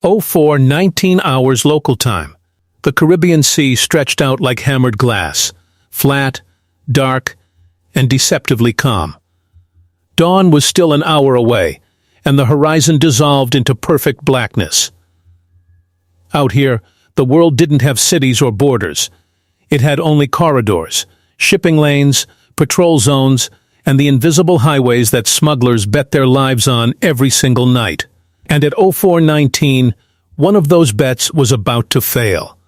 04, 19 hours local time. The Caribbean Sea stretched out like hammered glass, flat, dark, and deceptively calm. Dawn was still an hour away, and the horizon dissolved into perfect blackness. Out here, the world didn't have cities or borders. It had only corridors, shipping lanes, patrol zones, and the invisible highways that smugglers bet their lives on every single night. And at 04:19, one of those bets was about to fail.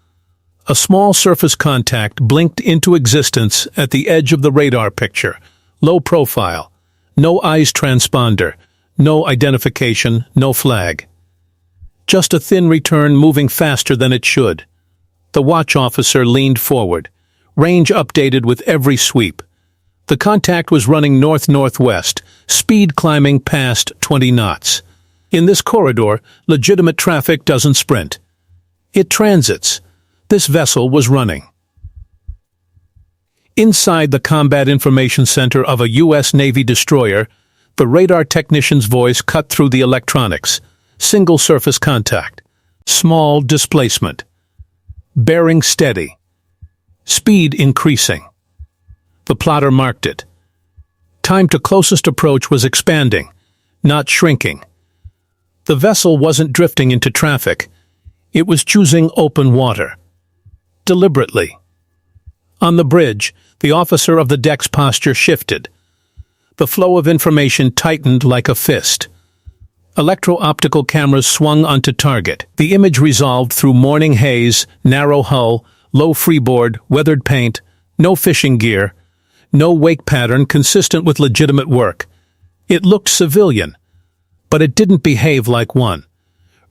A small surface contact blinked into existence at the edge of the radar picture. Low profile, no eyes transponder, no identification, no flag. Just a thin return moving faster than it should. The watch officer leaned forward, range updated with every sweep. The contact was running north-northwest, speed climbing past 20 knots. In this corridor, legitimate traffic doesn't sprint. It transits. This vessel was running. Inside the Combat Information Center of a U.S. Navy destroyer, the radar technician's voice cut through the electronics. Single surface contact. Small displacement. Bearing steady. Speed increasing. The plotter marked it. Time to closest approach was expanding, not shrinking. The vessel wasn't drifting into traffic. It was choosing open water. Deliberately. On the bridge, the officer of the deck's posture shifted. The flow of information tightened like a fist. Electro-optical cameras swung onto target. The image resolved through morning haze, narrow hull, low freeboard, weathered paint, no fishing gear, no wake pattern consistent with legitimate work. It looked civilian, but it didn't behave like one.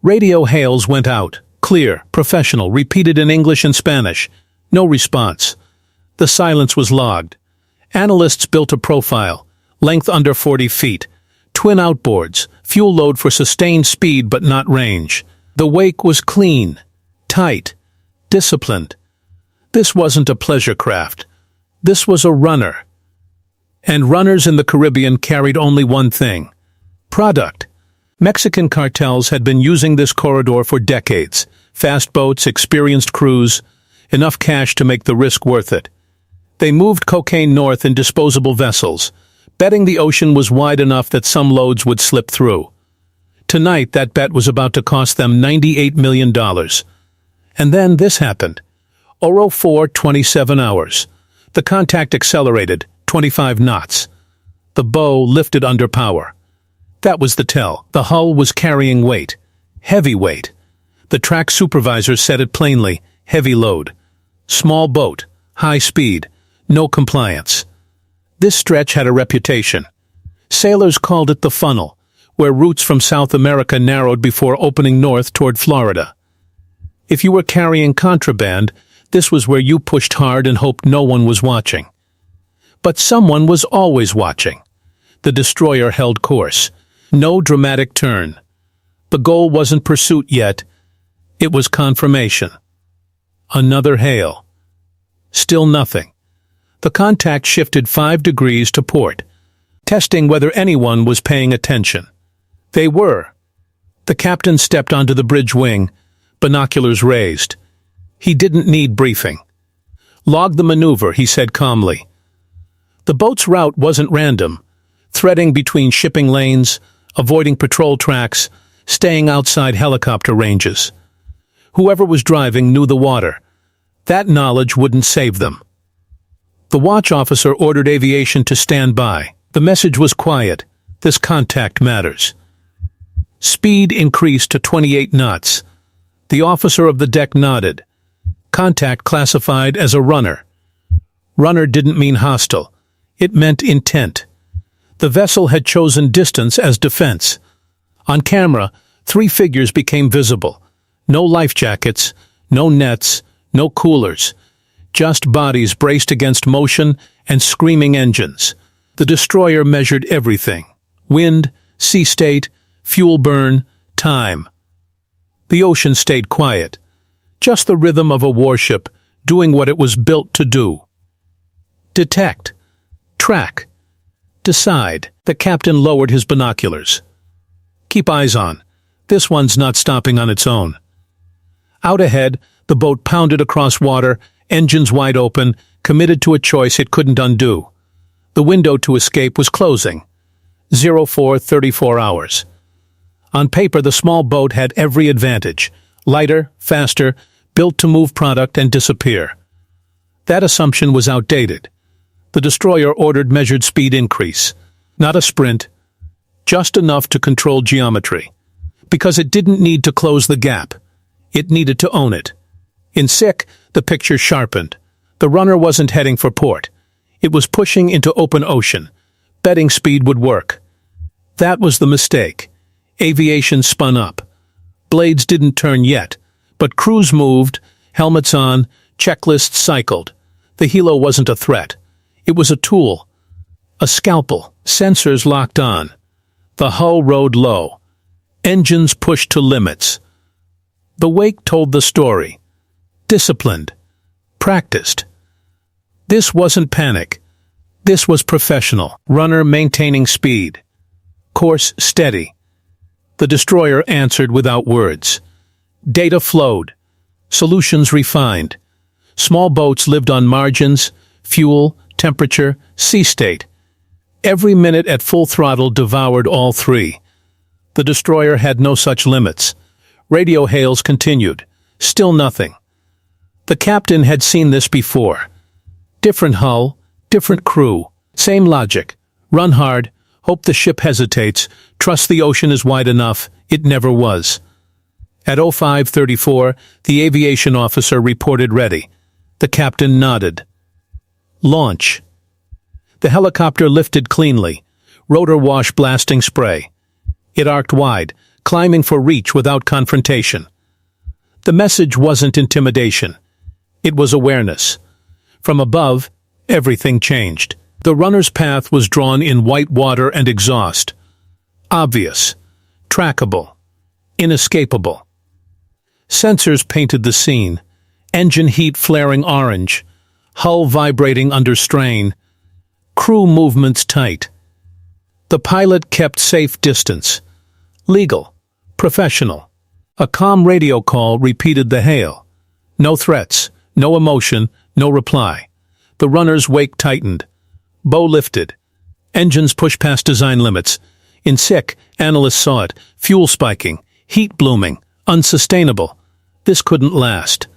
Radio hails went out, clear, professional, repeated in English and Spanish. No response. The silence was logged. Analysts built a profile, length under 40 feet, twin outboards, fuel load for sustained speed but not range. The wake was clean, tight, disciplined. This wasn't a pleasure craft. This was a runner. And runners in the Caribbean carried only one thing: product. Mexican cartels had been using this corridor for decades. Fast boats, experienced crews, enough cash to make the risk worth it. They moved cocaine north in disposable vessels, betting the ocean was wide enough that some loads would slip through. Tonight, that bet was about to cost them $98 million. And then this happened. 04, 27 hours. The contact accelerated, 25 knots. The bow lifted under power. That was the tell. The hull was carrying weight. Heavy weight. The track supervisor said it plainly: heavy load. Small boat, high speed, no compliance. This stretch had a reputation. Sailors called it the funnel, where routes from South America narrowed before opening north toward Florida. If you were carrying contraband, this was where you pushed hard and hoped no one was watching. But someone was always watching. The destroyer held course. No dramatic turn. The goal wasn't pursuit yet. It was confirmation. Another hail. Still nothing. The contact shifted 5 degrees to port, testing whether anyone was paying attention. They were. The captain stepped onto the bridge wing, binoculars raised. He didn't need briefing. "Log the maneuver," he said calmly. The boat's route wasn't random, threading between shipping lanes, avoiding patrol tracks, staying outside helicopter ranges. Whoever was driving knew the water. That knowledge wouldn't save them. The watch officer ordered aviation to stand by. The message was quiet: this contact matters. Speed increased to 28 knots. The officer of the deck nodded. Contact classified as a runner. Runner didn't mean hostile. It meant intent. The vessel had chosen distance as defense. On camera, 3 figures became visible. No life jackets, no nets, no coolers. Just bodies braced against motion and screaming engines. The destroyer measured everything: wind, sea state, fuel burn, time. The ocean stayed quiet. Just the rhythm of a warship doing what it was built to do. Detect. Track. Decide. The captain lowered his binoculars. "Keep eyes on. This one's not stopping on its own. Out ahead, the boat pounded across water, engines wide open, committed to a choice it couldn't undo. The window to escape was closing. 04:34 hours. On paper, the small boat had every advantage. Lighter, faster, built to move product and disappear. That assumption was outdated. The destroyer ordered measured speed increase. Not a sprint, just enough to control geometry. Because it didn't need to close the gap. It needed to own it. In sick, the picture sharpened. The runner wasn't heading for port. It was pushing into open ocean. Betting speed would work. That was the mistake. Aviation spun up. Blades didn't turn yet, but crews moved, helmets on, checklists cycled. The helo wasn't a threat. It was a tool. A scalpel. Sensors locked on. The hull rode low. Engines pushed to limits. The wake told the story. Disciplined. Practiced. This wasn't panic. This was professional. Runner maintaining speed. Course steady. The destroyer answered without words. Data flowed. Solutions refined. Small boats lived on margins, fuel, temperature, sea state. Every minute at full throttle devoured all three. The destroyer had no such limits. Radio hails continued. Still nothing. The captain had seen this before. Different hull, different crew. Same logic. Run hard, hope the ship hesitates, trust the ocean is wide enough. It never was. At 05:34, the aviation officer reported ready. The captain nodded. Launch. The helicopter lifted cleanly, rotor wash blasting spray. It arced wide, climbing for reach without confrontation. The message wasn't intimidation. It was awareness. From above, everything changed. The runner's path was drawn in white water and exhaust. Obvious. Trackable. Inescapable. Sensors painted the scene. Engine heat flaring orange. Hull vibrating under strain. Crew movements tight. The pilot kept safe distance. Legal. Professional. A calm radio call repeated the hail. No threats. No emotion. No reply. The runner's wake tightened. Bow lifted. Engines pushed past design limits. In sick, analysts saw it. Fuel spiking. Heat blooming. Unsustainable. This couldn't last.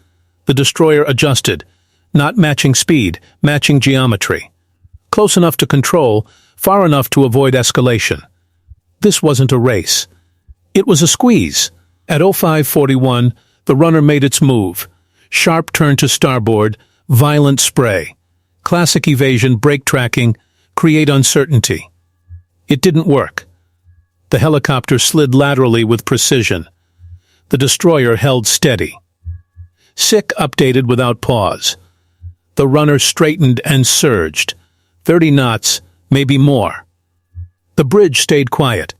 The destroyer adjusted. Not matching speed, matching geometry. Close enough to control, far enough to avoid escalation. This wasn't a race. It was a squeeze. At 05:41, the runner made its move. Sharp turn to starboard, violent spray. Classic evasion, brake tracking, create uncertainty. It didn't work. The helicopter slid laterally with precision. The destroyer held steady. Sick updated without pause. The runner straightened and surged. 30 knots, maybe more. The bridge stayed quiet.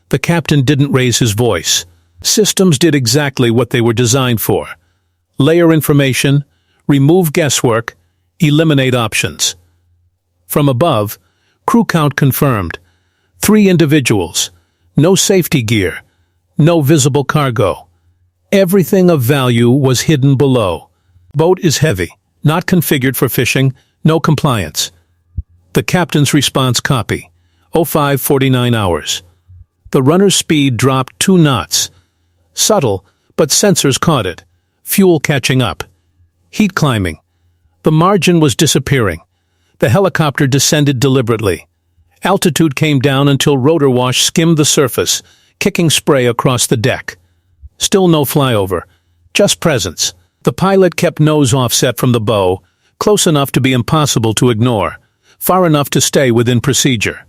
The captain didn't raise his voice. Systems did exactly what they were designed for. Layer information, remove guesswork, eliminate options. From above, crew count confirmed. 3 individuals. No safety gear. No visible cargo. Everything of value was hidden below. Boat is heavy, not configured for fishing, no compliance. The captain's response copy. 05:49 hours. The runner's speed dropped 2 knots. Subtle, but sensors caught it. Fuel catching up. Heat climbing. The margin was disappearing. The helicopter descended deliberately. Altitude came down until rotor wash skimmed the surface, kicking spray across the deck. Still no flyover. Just presence. The pilot kept nose offset from the bow, close enough to be impossible to ignore, far enough to stay within procedure.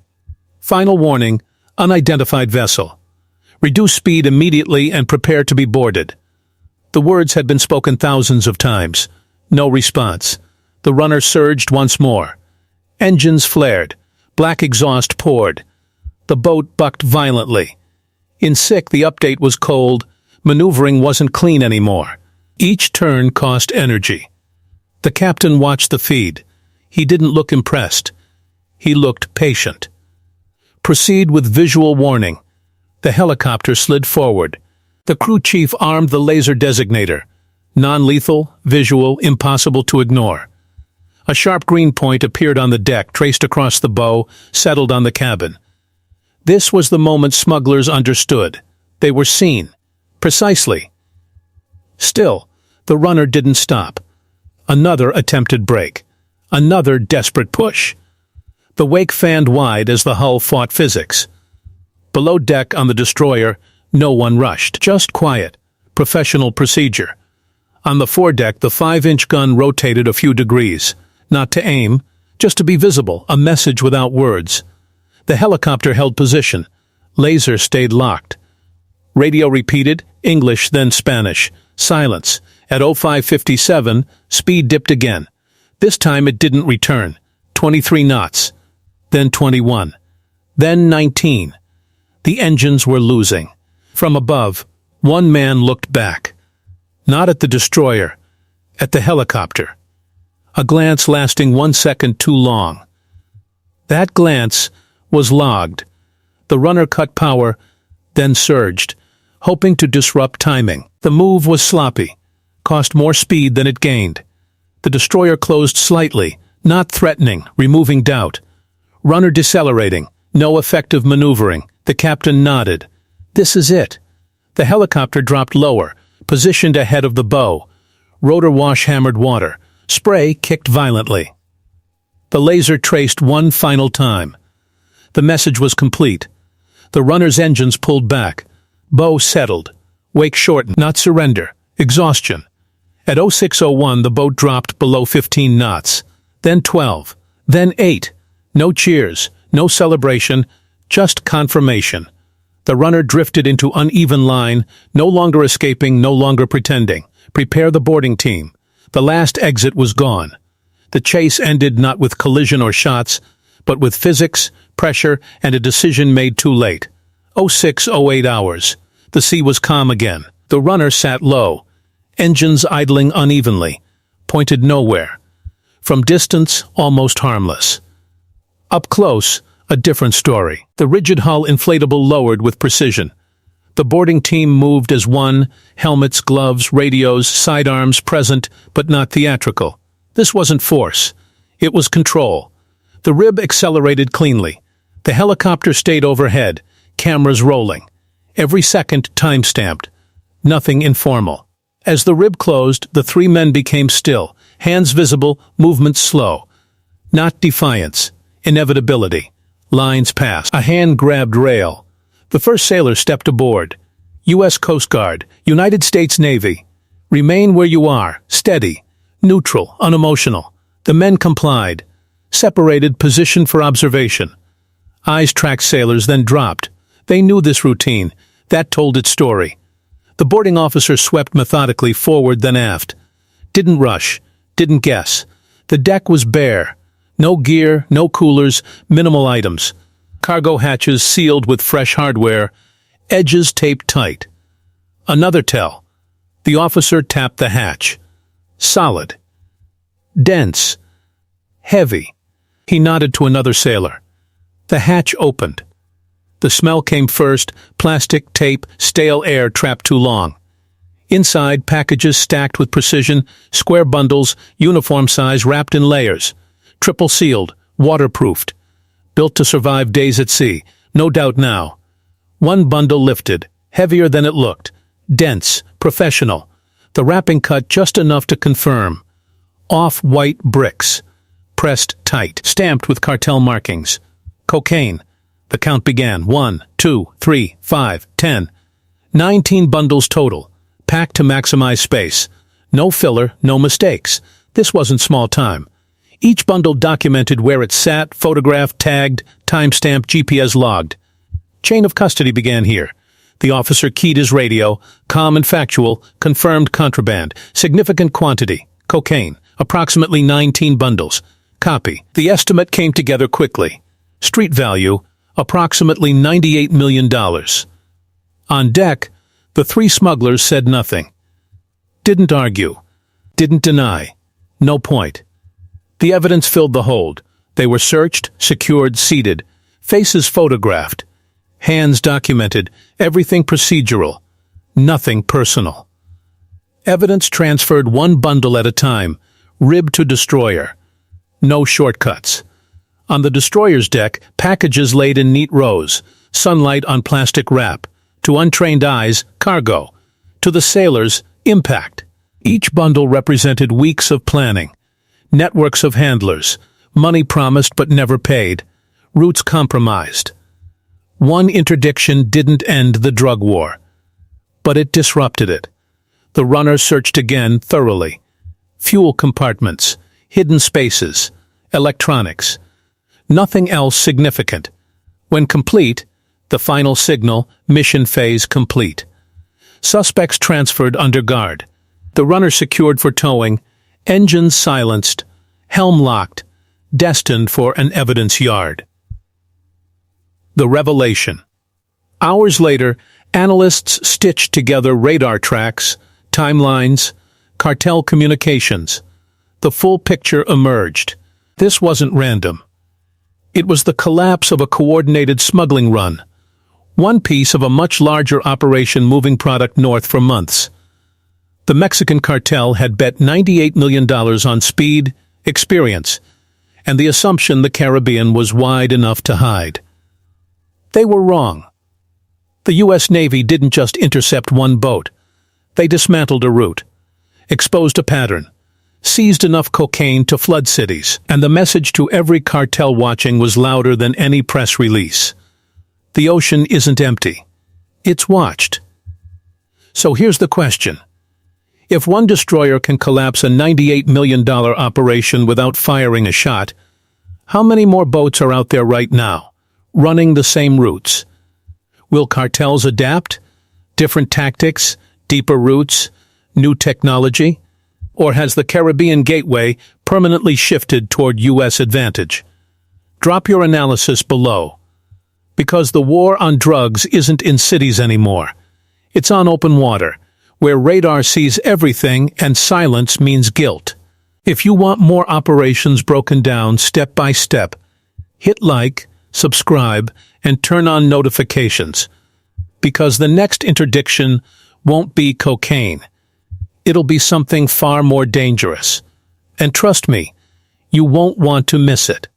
Final warning, unidentified vessel. Reduce speed immediately and prepare to be boarded. The words had been spoken thousands of times. No response. The runner surged once more. Engines flared. Black exhaust poured. The boat bucked violently. In sick, the update was cold. Maneuvering wasn't clean anymore. Each turn cost energy. The captain watched the feed. He didn't look impressed. He looked patient. Proceed with visual warning. The helicopter slid forward. The crew chief armed the laser designator. Non-lethal, visual, impossible to ignore. A sharp green point appeared on the deck, traced across the bow, settled on the cabin. This was the moment smugglers understood. They were seen. Precisely. Still, the runner didn't stop. Another attempted break. Another desperate push. The wake fanned wide as the hull fought physics. Below deck on the destroyer, no one rushed. Just quiet. Professional procedure. On the foredeck, the 5-inch gun rotated a few degrees. Not to aim, just to be visible, a message without words. The helicopter held position. Laser stayed locked. Radio repeated, English, then Spanish. Silence. At 0557, speed dipped again. This time it didn't return. 23 knots. Then 21. Then 19. The engines were losing. From above, one man looked back. Not at the destroyer, at the helicopter. A glance lasting 1 second too long. That glance was logged. The runner cut power, then surged, hoping to disrupt timing. The move was sloppy, cost more speed than it gained. The destroyer closed slightly, not threatening, removing doubt. Runner decelerating, no effective maneuvering. The captain nodded. This is it. The helicopter dropped lower, positioned ahead of the bow. Rotor wash hammered water. Spray kicked violently. The laser traced one final time. The message was complete. The runner's engines pulled back. Bow settled. Wake shortened. Not surrender. Exhaustion. At 0601, the boat dropped below 15 knots. Then 12. Then 8. No cheers. No celebration. Just confirmation. The runner drifted into uneven line, no longer escaping, no longer pretending. Prepare the boarding team. The last exit was gone. The chase ended not with collision or shots, but with physics, pressure, and a decision made too late. 0608 hours. The sea was calm again. The runner sat low, engines idling unevenly, pointed nowhere. From distance, almost harmless. Up close, a different story. The rigid hull inflatable lowered with precision. The boarding team moved as one, helmets, gloves, radios, sidearms present, but not theatrical. This wasn't force. It was control. The rib accelerated cleanly. The helicopter stayed overhead, cameras rolling. Every second time-stamped. Nothing informal. As the rib closed, the three men became still, hands visible, movements slow. Not defiance. Inevitability. Lines passed. A hand grabbed rail. The first sailor stepped aboard. U.S. Coast Guard, United States Navy. Remain where you are, steady, neutral, unemotional. The men complied. Separated, positioned for observation. Eyes tracked sailors, then dropped. They knew this routine. That told its story. The boarding officer swept methodically forward, then aft. Didn't rush. Didn't guess. The deck was bare. No gear, no coolers, minimal items. Cargo hatches sealed with fresh hardware, edges taped tight. Another tell. The officer tapped the hatch. Solid. Dense. Heavy. He nodded to another sailor. The hatch opened. The smell came first, plastic, tape, stale air trapped too long. Inside, packages stacked with precision, square bundles, uniform size wrapped in layers. Triple sealed, waterproofed. Built to survive days at sea, no doubt now. One bundle lifted, heavier than it looked. Dense, professional. The wrapping cut just enough to confirm. Off-white bricks. Pressed tight, stamped with cartel markings. Cocaine. The count began. 1, 2, 3, 5, 10. 19 bundles total. Packed to maximize space. No filler, no mistakes. This wasn't small time. Each bundle documented where it sat, photographed, tagged, timestamped, GPS logged. Chain of custody began here. The officer keyed his radio, calm and factual, confirmed contraband, significant quantity, cocaine, approximately 19 bundles. Copy. The estimate came together quickly. Street value, approximately $98 million. On deck, the three smugglers said nothing. Didn't argue. Didn't deny. No point. The evidence filled the hold. They were searched, secured, seated. Faces photographed. Hands documented. Everything procedural. Nothing personal. Evidence transferred one bundle at a time, rib to destroyer. No shortcuts. On the destroyer's deck, packages laid in neat rows, sunlight on plastic wrap. To untrained eyes, cargo. To the sailors, impact. Each bundle represented weeks of planning. Networks of handlers. Money promised but never paid. Routes compromised. One interdiction didn't end the drug war, but it disrupted it. The runner searched again thoroughly. Fuel compartments, hidden spaces, electronics. Nothing else significant. When complete, the final signal, mission phase complete. Suspects transferred under guard. The runner secured for towing, engines silenced, helm locked, destined for an evidence yard. The revelation. Hours later, analysts stitched together radar tracks, timelines, cartel communications. The full picture emerged. This wasn't random. It was the collapse of a coordinated smuggling run, one piece of a much larger operation moving product north for months. The Mexican cartel had bet $98 million on speed, experience, and the assumption the Caribbean was wide enough to hide. They were wrong. The U.S. Navy didn't just intercept one boat. They dismantled a route, exposed a pattern, seized enough cocaine to flood cities, and the message to every cartel watching was louder than any press release. The ocean isn't empty. It's watched. So here's the question. If one destroyer can collapse a $98 million operation without firing a shot, how many more boats are out there right now, running the same routes? Will cartels adapt? Different tactics, deeper routes, new technology? Or has the Caribbean gateway permanently shifted toward U.S. advantage? Drop your analysis below. Because the war on drugs isn't in cities anymore. It's on open water, where radar sees everything and silence means guilt. If you want more operations broken down step by step, hit like, subscribe, and turn on notifications. Because the next interdiction won't be cocaine. It'll be something far more dangerous. And trust me, you won't want to miss it.